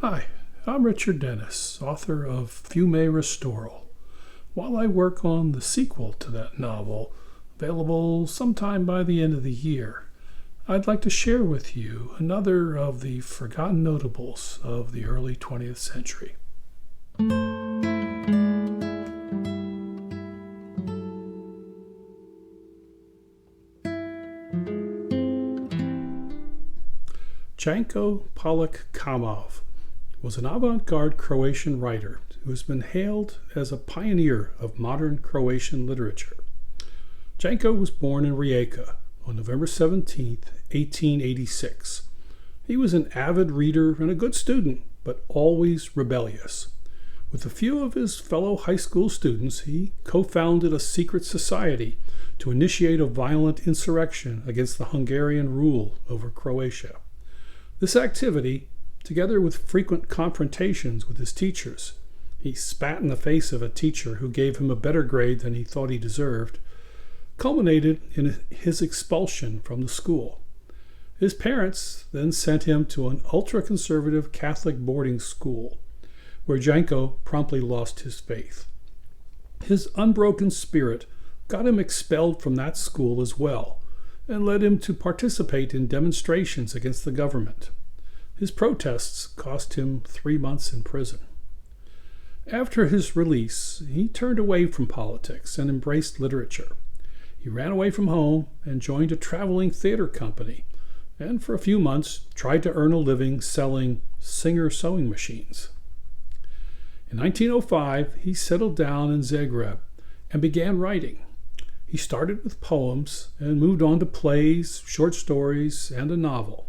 Hi, I'm Richard Dennis, author of Fiume Restoral. While I work on the sequel to that novel, available sometime by the end of the year, I'd like to share with you another of the forgotten notables of the early 20th century. Janko Polic Kamov was an avant-garde Croatian writer who has been hailed as a pioneer of modern Croatian literature. Janko was born in Rijeka on November 17, 1886. He was an avid reader and a good student, but always rebellious. With a few of his fellow high school students, he co-founded a secret society to initiate a violent insurrection against the Hungarian rule over Croatia. This activity, together with frequent confrontations with his teachers — he spat in the face of a teacher who gave him a better grade than he thought he deserved — culminated in his expulsion from the school. His parents then sent him to an ultra-conservative Catholic boarding school, where Janko promptly lost his faith. His unbroken spirit got him expelled from that school as well, and led him to participate in demonstrations against the government. His protests cost him 3 months in prison. After his release, he turned away from politics and embraced literature. He ran away from home and joined a traveling theater company, and for a few months tried to earn a living selling Singer sewing machines. In 1905, he settled down in Zagreb and began writing. He started with poems and moved on to plays, short stories, and a novel.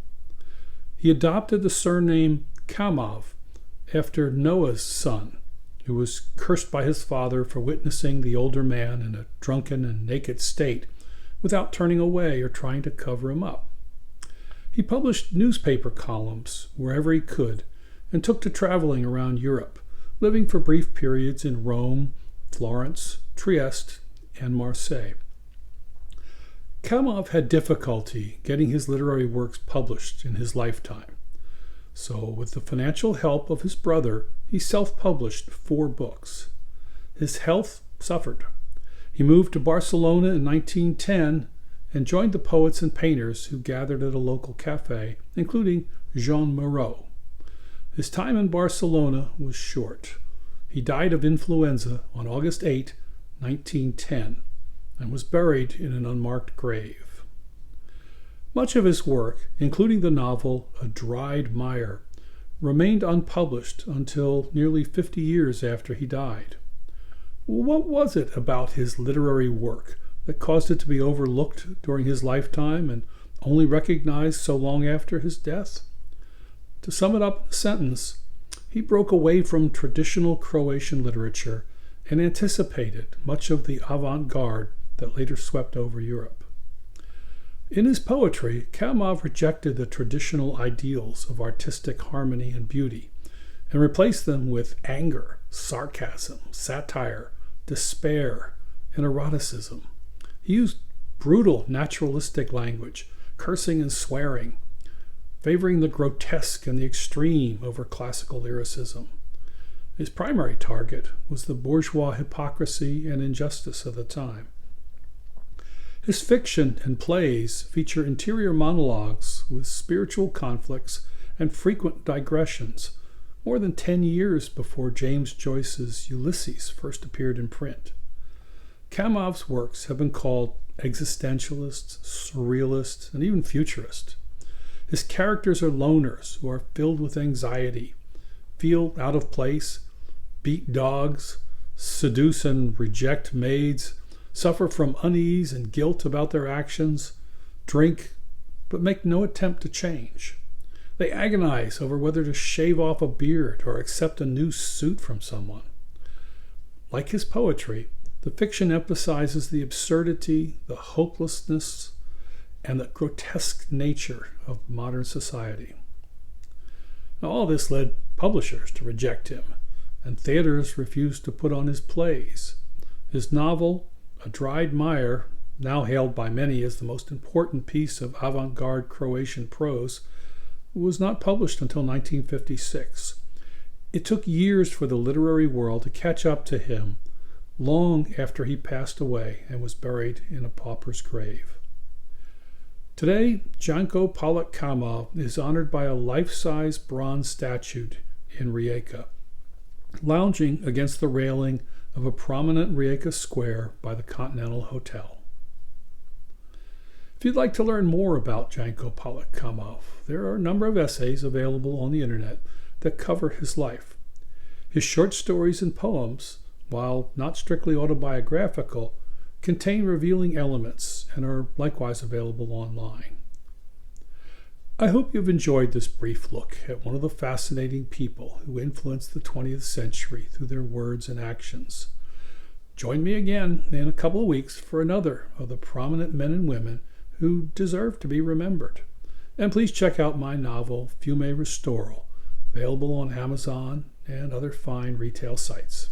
He adopted the surname Kamov after Noah's son, who was cursed by his father for witnessing the older man in a drunken and naked state without turning away or trying to cover him up. He published newspaper columns wherever he could and took to traveling around Europe, living for brief periods in Rome, Florence, Trieste, and Marseille. Kamov had difficulty getting his literary works published in his lifetime. So, with the financial help of his brother, he self-published 4 books. His health suffered. He moved to Barcelona in 1910 and joined the poets and painters who gathered at a local cafe, including Jean Moreau. His time in Barcelona was short. He died of influenza on August 8, 1910, and was buried in an unmarked grave. Much of his work, including the novel A Dried Mire, remained unpublished until nearly 50 years after he died. What was it about his literary work that caused it to be overlooked during his lifetime and only recognized so long after his death? To sum it up in a sentence, he broke away from traditional Croatian literature and anticipated much of the avant-garde that later swept over Europe. In his poetry, Kamov rejected the traditional ideals of artistic harmony and beauty and replaced them with anger, sarcasm, satire, despair, and eroticism. He used brutal naturalistic language, cursing and swearing, favoring the grotesque and the extreme over classical lyricism. His primary target was the bourgeois hypocrisy and injustice of the time. His fiction and plays feature interior monologues with spiritual conflicts and frequent digressions, more than 10 years before James Joyce's Ulysses first appeared in print. Kamov's works have been called existentialist, surrealist, and even futurist. His characters are loners who are filled with anxiety, feel out of place, beat dogs, seduce and reject maids, suffer from unease and guilt about their actions, drink, but make no attempt to change. They agonize over whether to shave off a beard or accept a new suit from someone. Like his poetry, the fiction emphasizes the absurdity, the hopelessness, and the grotesque nature of modern society. Now, all this led publishers to reject him, and theaters refused to put on his plays. His novel, A Dried Mire, now hailed by many as the most important piece of avant-garde Croatian prose, was not published until 1956, It took years for the literary world to catch up to him, long after he passed away and was buried in a pauper's grave. Today, Janko Polic Kamov is honored by a life-size bronze statue in Rijeka, lounging against the railing of a prominent Rijeka square by the Continental Hotel. If you'd like to learn more about Janko Polic Kamov, there are a number of essays available on the internet that cover his life. His short stories and poems, while not strictly autobiographical, contain revealing elements and are likewise available online. I hope you've enjoyed this brief look at one of the fascinating people who influenced the 20th century through their words and actions. Join me again in a couple of weeks for another of the prominent men and women who deserve to be remembered. And please check out my novel, Fiume Restoral, available on Amazon and other fine retail sites.